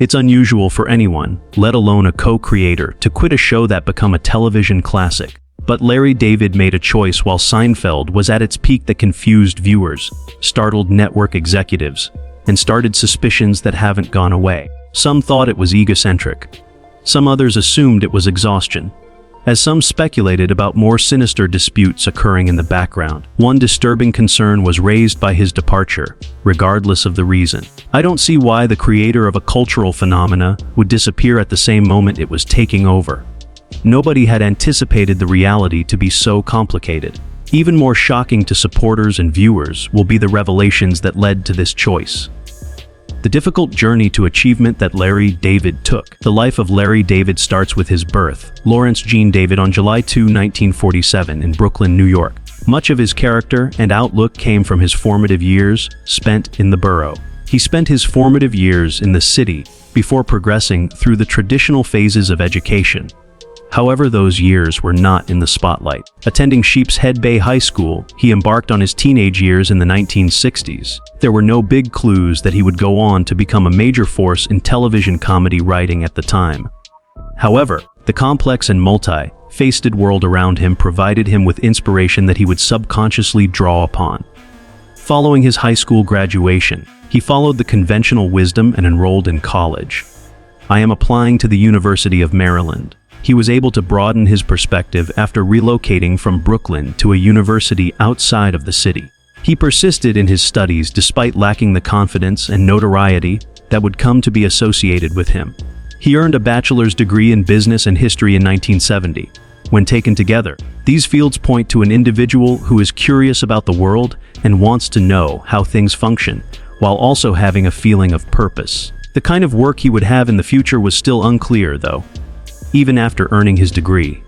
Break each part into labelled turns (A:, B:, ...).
A: It's unusual for anyone, let alone a co-creator, to quit a show that became a television classic. But Larry David made a choice while Seinfeld was at its peak that confused viewers, startled network executives, and started suspicions that haven't gone away. Some thought it was egocentric. Some others assumed it was exhaustion, as some speculated about more sinister disputes occurring in the background. One disturbing concern was raised by his departure, regardless of the reason. I don't see why the creator of a cultural phenomena would disappear at the same moment it was taking over. Nobody had anticipated the reality to be so complicated. Even more shocking to supporters and viewers will be the revelations that led to this choice. The difficult journey to achievement that Larry David took. The life of Larry David starts with his birth, Lawrence Gene David, on July 2, 1947 in Brooklyn, New York. Much of his character and outlook came from his formative years spent in the borough. He spent his formative years in the city before progressing through the traditional phases of education. However, those years were not in the spotlight. Attending Sheepshead Bay High School, he embarked on his teenage years in the 1960s. There were no big clues that he would go on to become a major force in television comedy writing at the time. However, the complex and multi-faceted world around him provided him with inspiration that he would subconsciously draw upon. Following his high school graduation, he followed the conventional wisdom and enrolled in college. I am applying to the University of Maryland. He was able to broaden his perspective after relocating from Brooklyn to a university outside of the city. He persisted in his studies despite lacking the confidence and notoriety that would come to be associated with him. He earned a bachelor's degree in business and history in 1970. When taken together, these fields point to an individual who is curious about the world and wants to know how things function, while also having a feeling of purpose. The kind of work he would have in the future was still unclear, though. Even after earning his degree.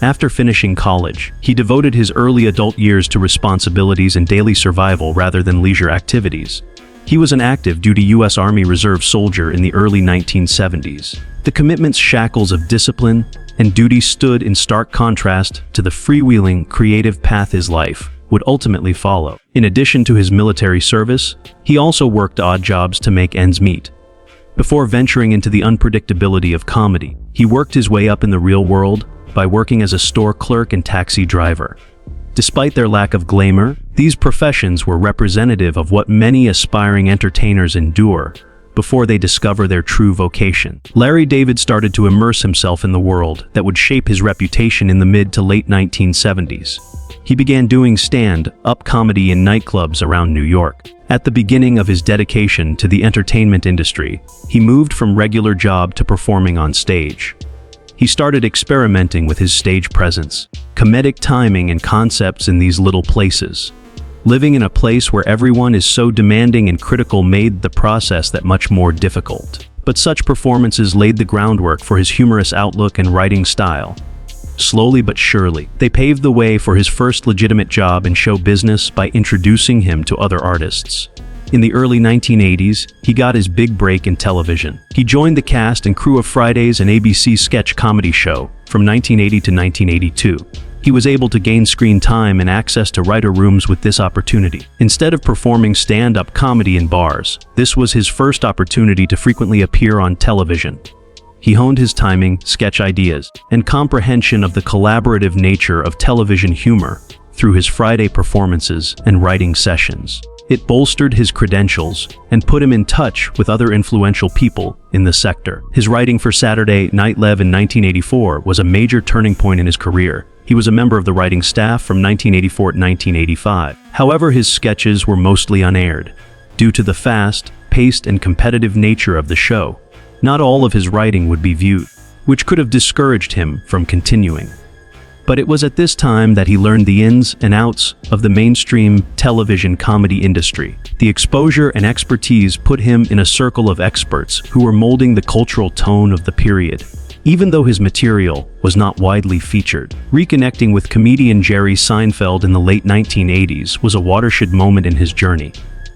A: After finishing college, he devoted his early adult years to responsibilities and daily survival rather than leisure activities. He was an active duty U.S. Army Reserve soldier in the early 1970s. The commitment's shackles of discipline and duty stood in stark contrast to the freewheeling, creative path his life would ultimately follow. In addition to his military service, he also worked odd jobs to make ends meet. Before venturing into the unpredictability of comedy, he worked his way up in the real world by working as a store clerk and taxi driver. Despite their lack of glamour, these professions were representative of what many aspiring entertainers endure before they discover their true vocation. Larry David started to immerse himself in the world that would shape his reputation in the mid to late 1970s. He began doing stand-up comedy in nightclubs around New York. At the beginning of his dedication to the entertainment industry, he moved from regular job to performing on stage. He started experimenting with his stage presence, comedic timing and concepts in these little places. Living in a place where everyone is so demanding and critical made the process that much more difficult. But such performances laid the groundwork for his humorous outlook and writing style. Slowly but surely, they paved the way for his first legitimate job in show business by introducing him to other artists. In the early 1980s, he got his big break in television. He joined the cast and crew of Friday's and ABC sketch comedy show from 1980 to 1982. He was able to gain screen time and access to writer rooms with this opportunity. Instead of performing stand-up comedy in bars, this was his first opportunity to frequently appear on television. He honed his timing, sketch ideas, and comprehension of the collaborative nature of television humor through his Friday performances and writing sessions. It bolstered his credentials and put him in touch with other influential people in the sector. His writing for Saturday Night Live in 1984 was a major turning point in his career. He was a member of the writing staff from 1984 to 1985. However, his sketches were mostly unaired. Due to the fast-paced and competitive nature of the show, not all of his writing would be viewed, which could have discouraged him from continuing. But it was at this time that he learned the ins and outs of the mainstream television comedy industry. The exposure and expertise put him in a circle of experts who were molding the cultural tone of the period. Even though his material was not widely featured, reconnecting with comedian Jerry Seinfeld in the late 1980s was a watershed moment in his journey.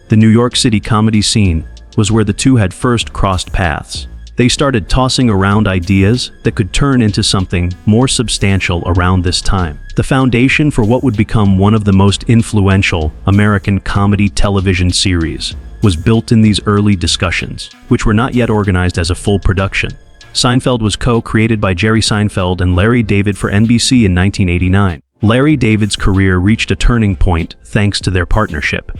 A: The New York City comedy scene was where the two had first crossed paths. They started tossing around ideas that could turn into something more substantial around this time. The foundation for what would become one of the most influential American comedy television series was built in these early discussions, which were not yet organized as a full production. Seinfeld was co-created by Jerry Seinfeld and Larry David for NBC in 1989. Larry David's career reached a turning point thanks to their partnership.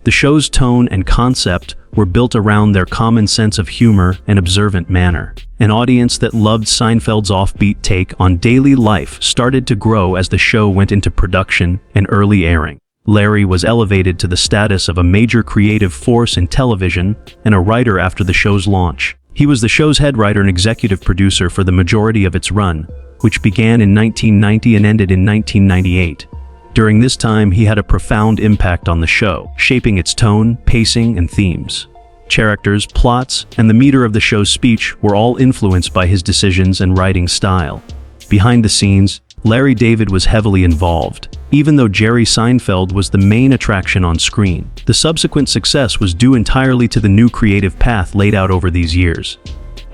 A: The show's tone and concept were built around their common sense of humor and observant manner. An audience that loved Seinfeld's offbeat take on daily life started to grow as the show went into production and early airing. Larry was elevated to the status of a major creative force in television and a writer after the show's launch. He was the show's head writer and executive producer for the majority of its run, which began in 1990 and ended in 1998. During this time, he had a profound impact on the show, shaping its tone, pacing, and themes. Characters, plots, and the meter of the show's speech were all influenced by his decisions and writing style. Behind the scenes, Larry David was heavily involved. Even though Jerry Seinfeld was the main attraction on screen, the subsequent success was due entirely to the new creative path laid out over these years.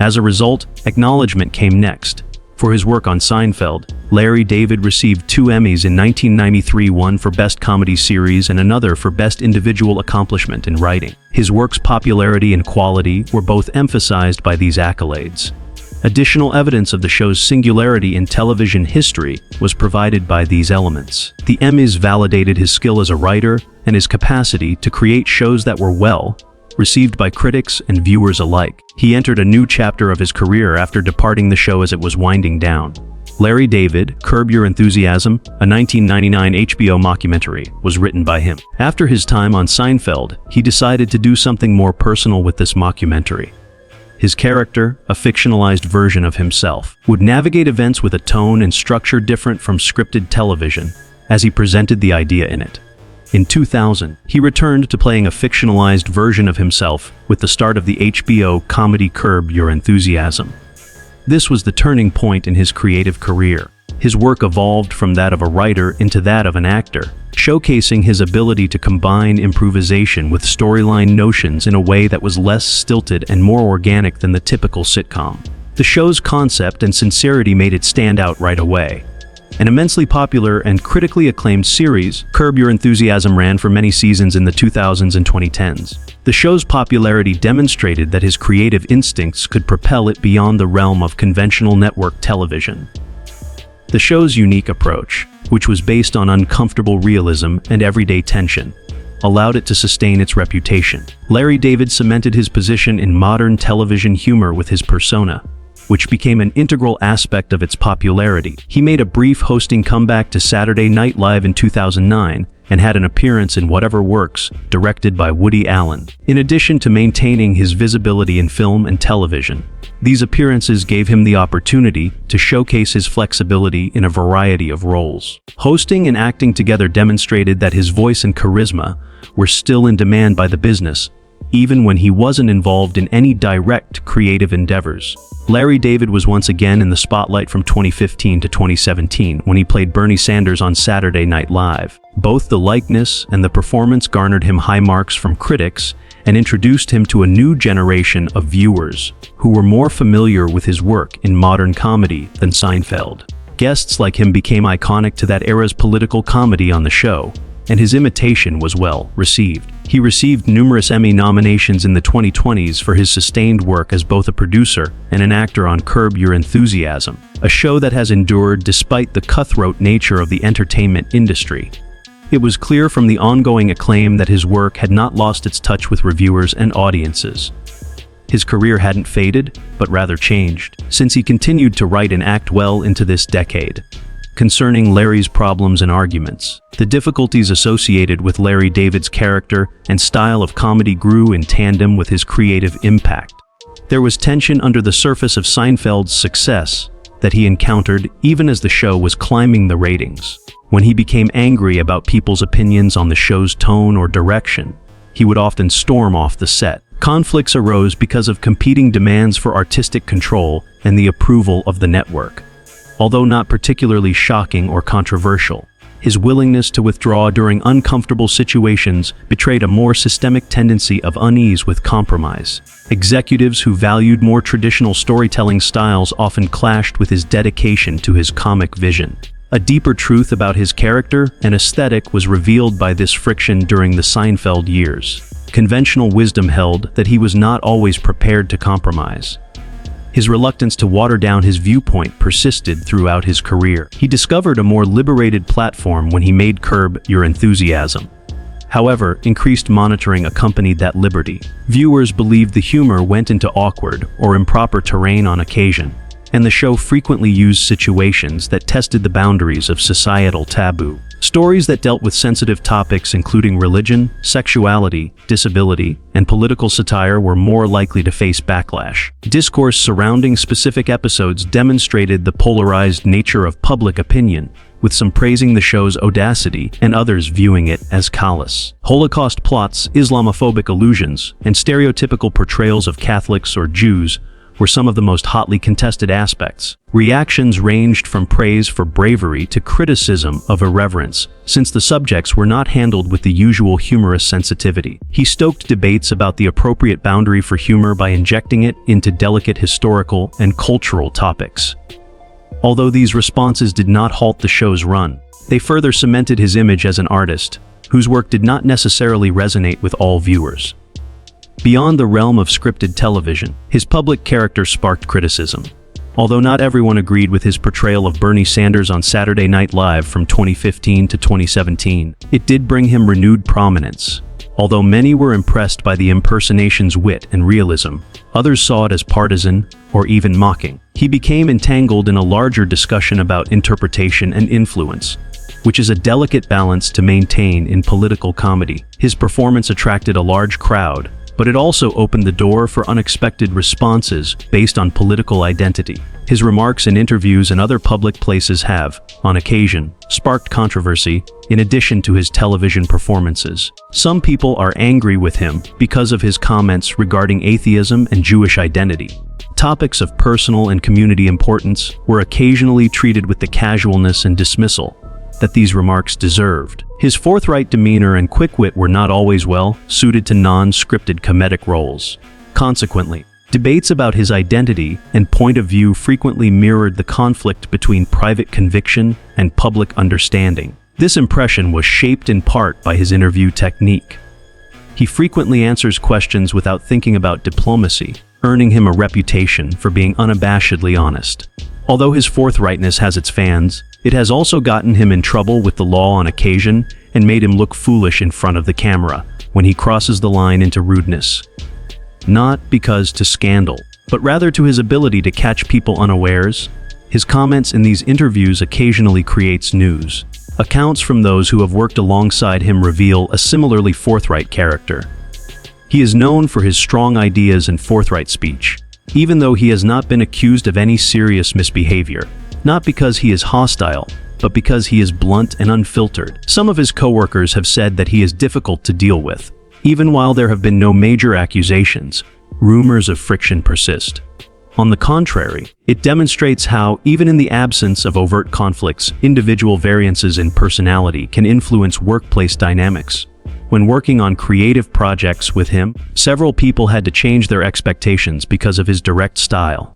A: As a result, acknowledgement came next. For his work on Seinfeld, Larry David received 2 Emmys in 1993, one for Best Comedy Series and another for Best Individual Accomplishment in Writing. His work's popularity and quality were both emphasized by these accolades. Additional evidence of the show's singularity in television history was provided by these elements. The Emmys validated his skill as a writer and his capacity to create shows that were well received by critics and viewers alike. He entered a new chapter of his career after departing the show as it was winding down. Larry David, Curb Your Enthusiasm, a 1999 HBO mockumentary, was written by him. After his time on Seinfeld, he decided to do something more personal with this mockumentary. His character, a fictionalized version of himself, would navigate events with a tone and structure different from scripted television, as he presented the idea in it. In 2000, he returned to playing a fictionalized version of himself with the start of the HBO comedy Curb Your Enthusiasm. This was the turning point in his creative career. His work evolved from that of a writer into that of an actor, showcasing his ability to combine improvisation with storyline notions in a way that was less stilted and more organic than the typical sitcom. The show's concept and sincerity made it stand out right away. An immensely popular and critically acclaimed series, Curb Your Enthusiasm ran for many seasons in the 2000s and 2010s. The show's popularity demonstrated that his creative instincts could propel it beyond the realm of conventional network television. The show's unique approach, which was based on uncomfortable realism and everyday tension, allowed it to sustain its reputation. Larry David cemented his position in modern television humor with his persona, which became an integral aspect of its popularity. He made a brief hosting comeback to Saturday Night Live in 2009 and had an appearance in Whatever Works, directed by Woody Allen. In addition to maintaining his visibility in film and television, these appearances gave him the opportunity to showcase his flexibility in a variety of roles. Hosting and acting together demonstrated that his voice and charisma were still in demand by the business, even when he wasn't involved in any direct creative endeavors. Larry David was once again in the spotlight from 2015 to 2017 when he played Bernie Sanders on Saturday Night Live. Both the likeness and the performance garnered him high marks from critics and introduced him to a new generation of viewers who were more familiar with his work in modern comedy than Seinfeld. Guests like him became iconic to that era's political comedy on the show, and his imitation was well received. He received numerous Emmy nominations in the 2020s for his sustained work as both a producer and an actor on Curb Your Enthusiasm, a show that has endured despite the cutthroat nature of the entertainment industry. It was clear from the ongoing acclaim that his work had not lost its touch with reviewers and audiences. His career hadn't faded, but rather changed, since he continued to write and act well into this decade. Concerning Larry's problems and arguments, the difficulties associated with Larry David's character and style of comedy grew in tandem with his creative impact. There was tension under the surface of Seinfeld's success that he encountered even as the show was climbing the ratings. When he became angry about people's opinions on the show's tone or direction, he would often storm off the set. Conflicts arose because of competing demands for artistic control and the approval of the network. Although not particularly shocking or controversial, his willingness to withdraw during uncomfortable situations betrayed a more systemic tendency of unease with compromise. Executives who valued more traditional storytelling styles often clashed with his dedication to his comic vision. A deeper truth about his character and aesthetic was revealed by this friction during the Seinfeld years. conventional wisdom held that he was not always prepared to compromise. His reluctance to water down his viewpoint persisted throughout his career. He discovered a more liberated platform when he made Curb Your Enthusiasm. However, increased monitoring accompanied that liberty. Viewers believed the humor went into awkward or improper terrain on occasion, and the show frequently used situations that tested the boundaries of societal taboo. Stories that dealt with sensitive topics including religion, sexuality, disability, and political satire were more likely to face backlash. Discourse surrounding specific episodes demonstrated the polarized nature of public opinion, with some praising the show's audacity and others viewing it as callous. Holocaust plots, Islamophobic allusions, and stereotypical portrayals of Catholics or Jews were some of the most hotly contested aspects. Reactions ranged from praise for bravery to criticism of irreverence, since the subjects were not handled with the usual humorous sensitivity. He stoked debates about the appropriate boundary for humor by injecting it into delicate historical and cultural topics. Although these responses did not halt the show's run, they further cemented his image as an artist, whose work did not necessarily resonate with all viewers. Beyond the realm of scripted television, his public character sparked criticism. Although not everyone agreed with his portrayal of Bernie Sanders on Saturday Night Live from 2015 to 2017, it did bring him renewed prominence. Although many were impressed by the impersonation's wit and realism, others saw it as partisan or even mocking. He became entangled in a larger discussion about interpretation and influence, which is a delicate balance to maintain in political comedy. His performance attracted a large crowd, but it also opened the door for unexpected responses based on political identity. His remarks in interviews and other public places have, on occasion, sparked controversy, in addition to his television performances. Some people are angry with him because of his comments regarding atheism and Jewish identity. Topics of personal and community importance were occasionally treated with the casualness and dismissal that these remarks deserved. His forthright demeanor and quick wit were not always well suited to non-scripted comedic roles. Consequently, debates about his identity and point of view frequently mirrored the conflict between private conviction and public understanding. This impression was shaped in part by his interview technique. He frequently answers questions without thinking about diplomacy, earning him a reputation for being unabashedly honest. Although his forthrightness has its fans, it has also gotten him in trouble with the law on occasion and made him look foolish in front of the camera when he crosses the line into rudeness. Not because to scandal, but rather to his ability to catch people unawares. His comments in these interviews occasionally creates news. Accounts from those who have worked alongside him reveal a similarly forthright character. He is known for his strong ideas and forthright speech, even though he has not been accused of any serious misbehavior. Not because he is hostile, but because he is blunt and unfiltered. Some of his coworkers have said that he is difficult to deal with. Even while there have been no major accusations, rumors of friction persist. On the contrary, it demonstrates how, even in the absence of overt conflicts, individual variances in personality can influence workplace dynamics. When working on creative projects with him, several people had to change their expectations because of his direct style.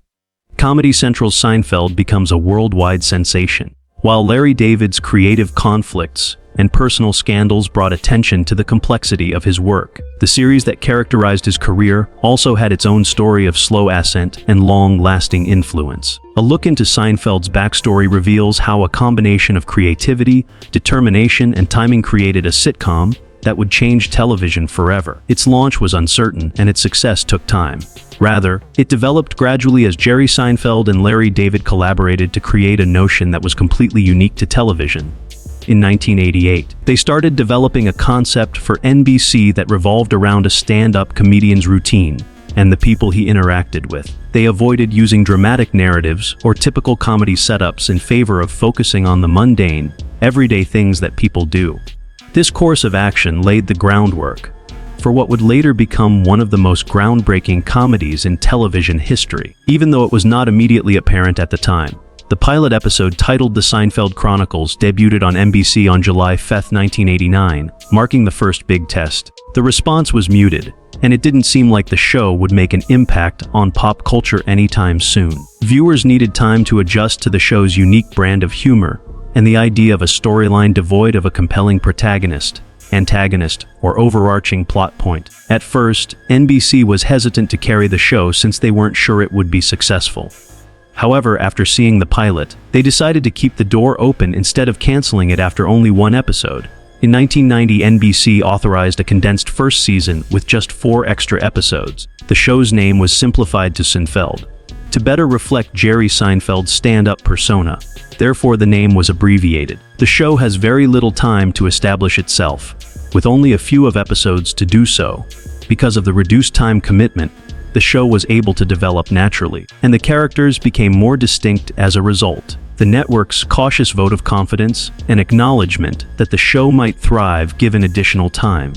A: Comedy Central's Seinfeld becomes a worldwide sensation, while Larry David's creative conflicts and personal scandals brought attention to the complexity of his work. The series that characterized his career also had its own story of slow ascent and long-lasting influence. A look into Seinfeld's backstory reveals how a combination of creativity, determination, and timing created a sitcom that would change television forever. Its launch was uncertain, and its success took time. Rather, it developed gradually as Jerry Seinfeld and Larry David collaborated to create a notion that was completely unique to television. In 1988, they started developing a concept for NBC that revolved around a stand-up comedian's routine and the people he interacted with. They avoided using dramatic narratives or typical comedy setups in favor of focusing on the mundane, everyday things that people do. This course of action laid the groundwork for what would later become one of the most groundbreaking comedies in television history, even though it was not immediately apparent at the time. The pilot episode, titled The Seinfeld Chronicles, debuted on NBC on July 5, 1989, marking the first big test. The response was muted, and it didn't seem like the show would make an impact on pop culture anytime soon. Viewers needed time to adjust to the show's unique brand of humor and the idea of a storyline devoid of a compelling protagonist. antagonist, or overarching plot point. At first, NBC was hesitant to carry the show since they weren't sure it would be successful. However, after seeing the pilot, they decided to keep the door open instead of canceling it after only one episode. In 1990, NBC authorized a condensed first season with just 4 extra episodes. The show's name was simplified to Seinfeld, to better reflect Jerry Seinfeld's stand-up persona. Therefore, the name was abbreviated. The show has very little time to establish itself, with only a few of episodes to do so. Because of the reduced time commitment, the show was able to develop naturally, and the characters became more distinct as a result. The network's cautious vote of confidence and acknowledgement that the show might thrive given additional time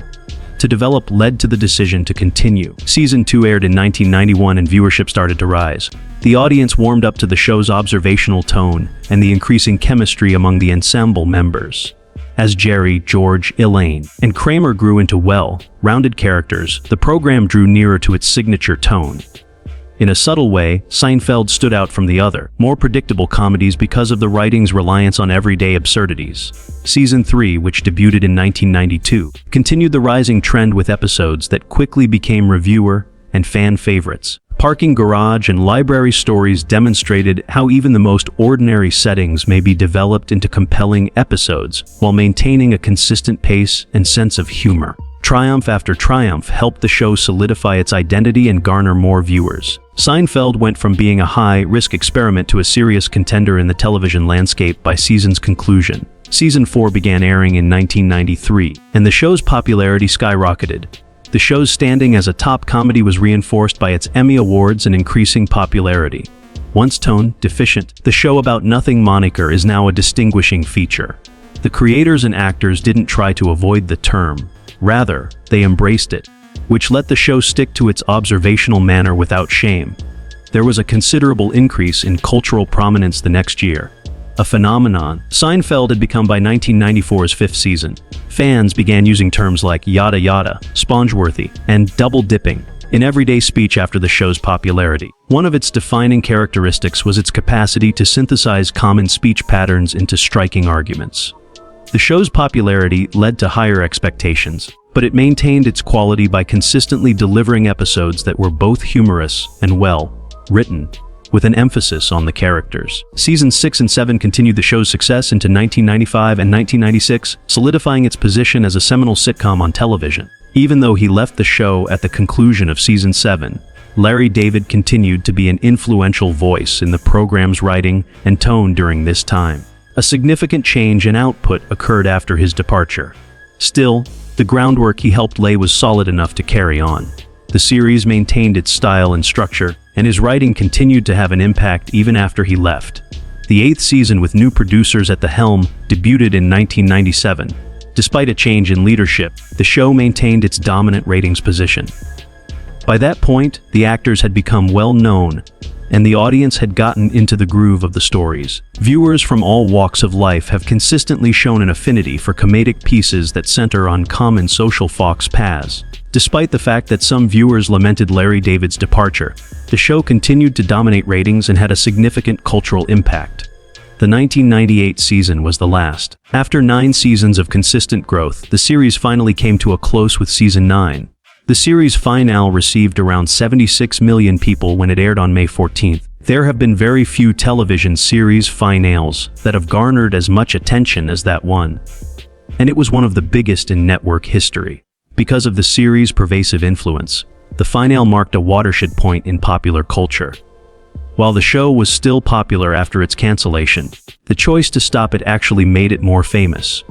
A: to develop led to the decision to continue. Season 2 aired in 1991 and viewership started to rise. The audience warmed up to the show's observational tone and the increasing chemistry among the ensemble members. As Jerry, George, Elaine, and Kramer grew into well-rounded characters, the program drew nearer to its signature tone. In a subtle way, Seinfeld stood out from the other, more predictable comedies because of the writing's reliance on everyday absurdities. Season 3, which debuted in 1992, continued the rising trend with episodes that quickly became reviewer and fan favorites. Parking garage and library stories demonstrated how even the most ordinary settings may be developed into compelling episodes while maintaining a consistent pace and sense of humor. Triumph after triumph helped the show solidify its identity and garner more viewers. Seinfeld went from being a high-risk experiment to a serious contender in the television landscape by season's conclusion. Season 4 began airing in 1993, and the show's popularity skyrocketed. The show's standing as a top comedy was reinforced by its Emmy Awards and increasing popularity. Once tone deficient, the show about nothing moniker is now a distinguishing feature. The creators and actors didn't try to avoid the term. Rather, they embraced it, which let the show stick to its observational manner without shame. There was a considerable increase in cultural prominence the next year. A phenomenon, Seinfeld had become by 1994's 5th season. Fans began using terms like yada yada, spongeworthy, and double dipping in everyday speech after the show's popularity. One of its defining characteristics was its capacity to synthesize common speech patterns into striking arguments. The show's popularity led to higher expectations, but it maintained its quality by consistently delivering episodes that were both humorous and well-written, with an emphasis on the characters. Seasons 6 and 7 continued the show's success into 1995 and 1996, solidifying its position as a seminal sitcom on television. Even though he left the show at the conclusion of Season 7, Larry David continued to be an influential voice in the program's writing and tone during this time. A significant change in output occurred after his departure. Still, the groundwork he helped lay was solid enough to carry on. The series maintained its style and structure, and his writing continued to have an impact even after he left. The 8th season, with new producers at the helm, debuted in 1997. Despite a change in leadership, the show maintained its dominant ratings position. By that point, the actors had become well known, and the audience had gotten into the groove of the stories. Viewers from all walks of life have consistently shown an affinity for comedic pieces that center on common social faux pas. Despite the fact that some viewers lamented Larry David's departure, the show continued to dominate ratings and had a significant cultural impact. The 1998 season was the last. After 9 seasons of consistent growth, the series finally came to a close with Season 9. The series finale received around 76 million people when it aired on May 14th. There have been very few television series finales that have garnered as much attention as that one, and it was one of the biggest in network history. Because of the series' pervasive influence, the finale marked a watershed point in popular culture. While the show was still popular after its cancellation, the choice to stop it actually made it more famous.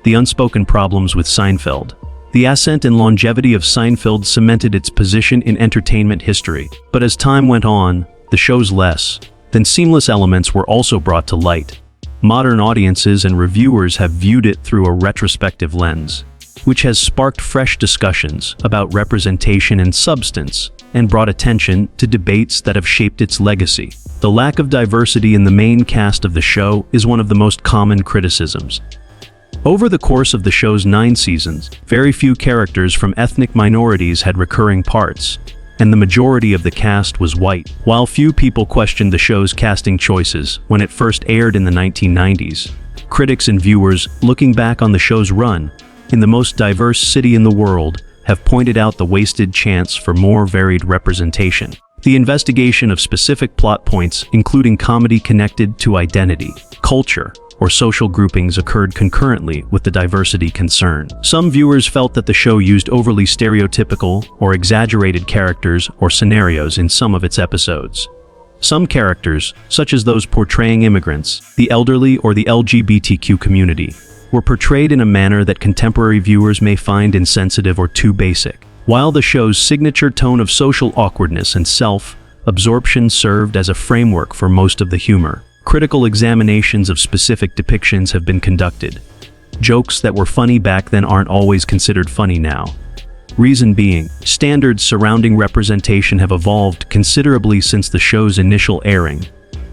A: The unspoken problems with Seinfeld. The ascent and longevity of Seinfeld cemented its position in entertainment history, but as time went on, the show's less than seamless elements were also brought to light. Modern audiences and reviewers have viewed it through a retrospective lens, which has sparked fresh discussions about representation and substance and brought attention to debates that have shaped its legacy. The lack of diversity in the main cast of the show is one of the most common criticisms. Over the course of the show's 9 seasons, very few characters from ethnic minorities had recurring parts, and the majority of the cast was white. While few people questioned the show's casting choices when it first aired in the 1990s, critics and viewers, looking back on the show's run, in the most diverse city in the world, have pointed out the wasted chance for more varied representation. The investigation of specific plot points, including comedy connected to identity, culture, or social groupings, occurred concurrently with the diversity concern. Some viewers felt that the show used overly stereotypical or exaggerated characters or scenarios in some of its episodes. Some characters, such as those portraying immigrants, the elderly, or the LGBTQ community, were portrayed in a manner that contemporary viewers may find insensitive or too basic. While the show's signature tone of social awkwardness and self-absorption served as a framework for most of the humor, critical examinations of specific depictions have been conducted. Jokes that were funny back then aren't always considered funny now. Reason being, standards surrounding representation have evolved considerably since the show's initial airing,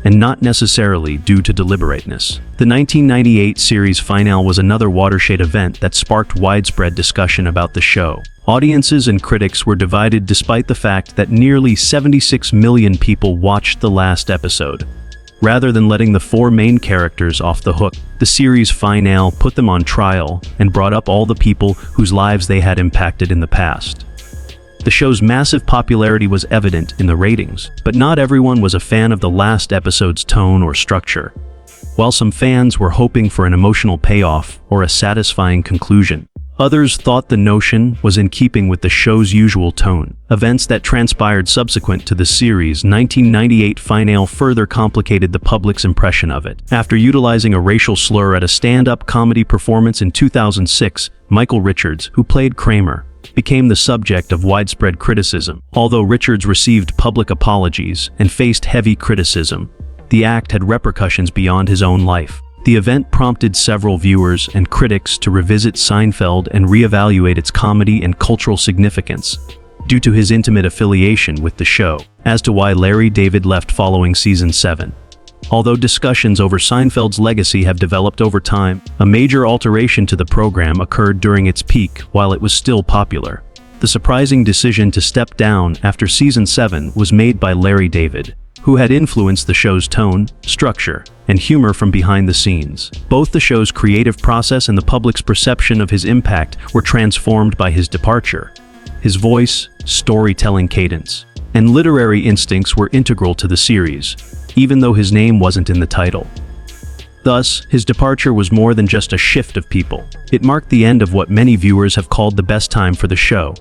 A: and not necessarily due to deliberateness. The 1998 series finale was another watershed event that sparked widespread discussion about the show. Audiences and critics were divided despite the fact that nearly 76 million people watched the last episode. Rather than letting the four main characters off the hook, the series finale put them on trial and brought up all the people whose lives they had impacted in the past. The show's massive popularity was evident in the ratings, but not everyone was a fan of the last episode's tone or structure. While some fans were hoping for an emotional payoff or a satisfying conclusion, others thought the notion was in keeping with the show's usual tone. Events that transpired subsequent to the series' 1998 finale further complicated the public's impression of it. After utilizing a racial slur at a stand-up comedy performance in 2006, Michael Richards, who played Kramer, became the subject of widespread criticism. Although Richards received public apologies and faced heavy criticism, the act had repercussions beyond his own life. The event prompted several viewers and critics to revisit Seinfeld and reevaluate its comedy and cultural significance, due to his intimate affiliation with the show. As to why Larry David left following season 7. Although discussions over Seinfeld's legacy have developed over time, a major alteration to the program occurred during its peak while it was still popular. The surprising decision to step down after season 7 was made by Larry David, who had influenced the show's tone, structure, and humor from behind the scenes. Both the show's creative process and the public's perception of his impact were transformed by his departure. His voice, storytelling cadence, and literary instincts were integral to the series, even though his name wasn't in the title. Thus, his departure was more than just a shift of people. It marked the end of what many viewers have called the best time for the show.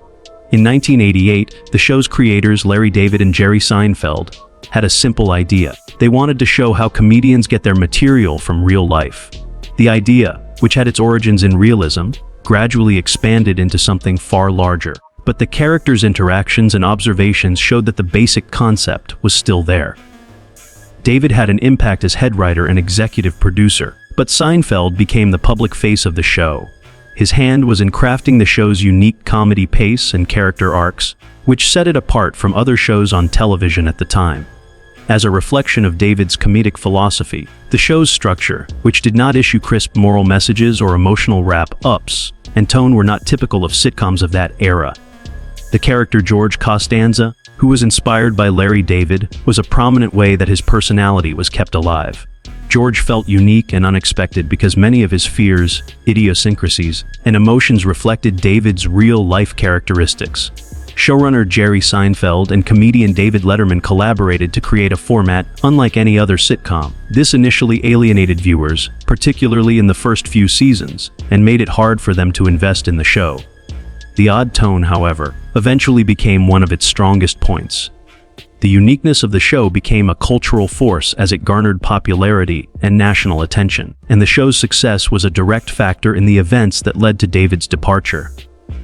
A: In 1988, the show's creators Larry David and Jerry Seinfeld had a simple idea. They wanted to show how comedians get their material from real life. The idea, which had its origins in realism, gradually expanded into something far larger. But the characters' interactions and observations showed that the basic concept was still there. David had an impact as head writer and executive producer, but Seinfeld became the public face of the show. His hand was in crafting the show's unique comedy pace and character arcs, which set it apart from other shows on television at the time. As a reflection of David's comedic philosophy, the show's structure, which did not issue crisp moral messages or emotional wrap-ups, and tone were not typical of sitcoms of that era. The character George Costanza, who was inspired by Larry David, was a prominent way that his personality was kept alive. George felt unique and unexpected because many of his fears, idiosyncrasies, and emotions reflected David's real-life characteristics. Showrunner Jerry Seinfeld and comedian David Letterman collaborated to create a format unlike any other sitcom. This initially alienated viewers, particularly in the first few seasons, and made it hard for them to invest in the show. The odd tone, however, eventually became one of its strongest points. The uniqueness of the show became a cultural force as it garnered popularity and national attention, and the show's success was a direct factor in the events that led to David's departure.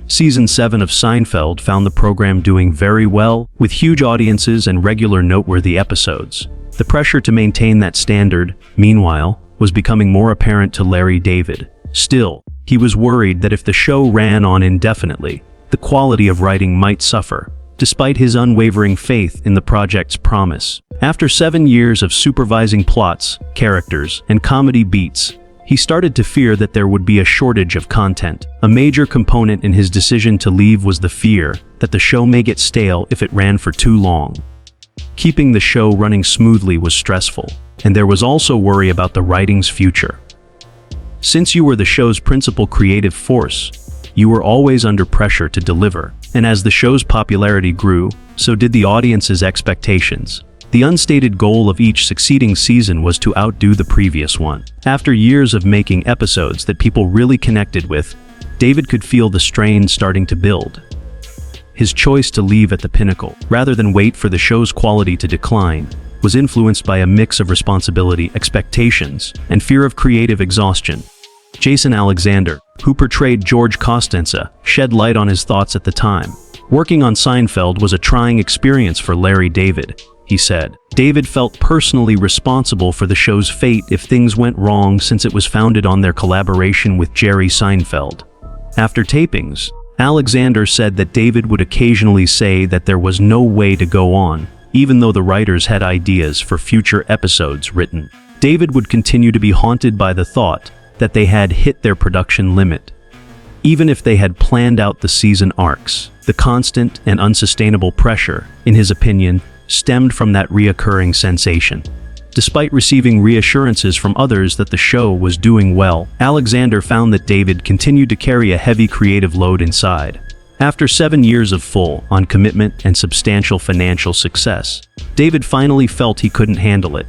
A: Season 7 of Seinfeld found the program doing very well, with huge audiences and regular noteworthy episodes. The pressure to maintain that standard, meanwhile, was becoming more apparent to Larry David. Still, he was worried that if the show ran on indefinitely, the quality of writing might suffer, despite his unwavering faith in the project's promise. After 7 years of supervising plots, characters, and comedy beats, he started to fear that there would be a shortage of content. A major component in his decision to leave was the fear that the show may get stale if it ran for too long. Keeping the show running smoothly was stressful, and there was also worry about the writing's future. Since you were the show's principal creative force, you were always under pressure to deliver. And as the show's popularity grew, so did the audience's expectations. The unstated goal of each succeeding season was to outdo the previous one. After years of making episodes that people really connected with, David could feel the strain starting to build. His choice to leave at the pinnacle, rather than wait for the show's quality to decline, was influenced by a mix of responsibility, expectations, and fear of creative exhaustion. Jason Alexander, who portrayed George Costanza, shed light on his thoughts at the time. Working on Seinfeld was a trying experience for Larry David, he said. David felt personally responsible for the show's fate if things went wrong since it was founded on their collaboration with Jerry Seinfeld. After tapings, Alexander said that David would occasionally say that there was no way to go on, even though the writers had ideas for future episodes written. David would continue to be haunted by the thought that they had hit their production limit. Even if they had planned out the season arcs, the constant and unsustainable pressure, in his opinion, stemmed from that reoccurring sensation. Despite receiving reassurances from others that the show was doing well, Alexander found that David continued to carry a heavy creative load inside. After 7 years of full-on commitment and substantial financial success, David finally felt he couldn't handle it.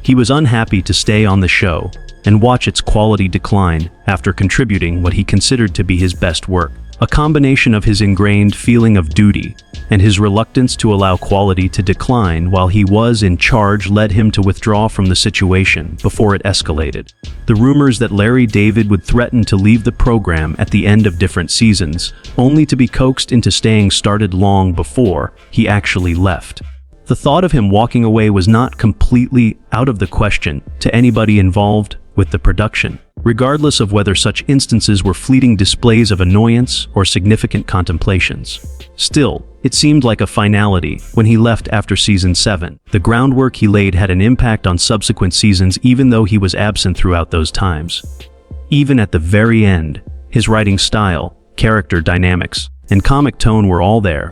A: He was unhappy to stay on the show and watch its quality decline after contributing what he considered to be his best work. A combination of his ingrained feeling of duty and his reluctance to allow quality to decline while he was in charge led him to withdraw from the situation before it escalated. The rumors that Larry David would threaten to leave the program at the end of different seasons, only to be coaxed into staying, started long before he actually left. The thought of him walking away was not completely out of the question to anybody involved with the production, regardless of whether such instances were fleeting displays of annoyance or significant contemplations. Still, it seemed like a finality when he left after season 7. The groundwork he laid had an impact on subsequent seasons even though he was absent throughout those times. Even at the very end, his writing style, character dynamics, and comic tone were all there.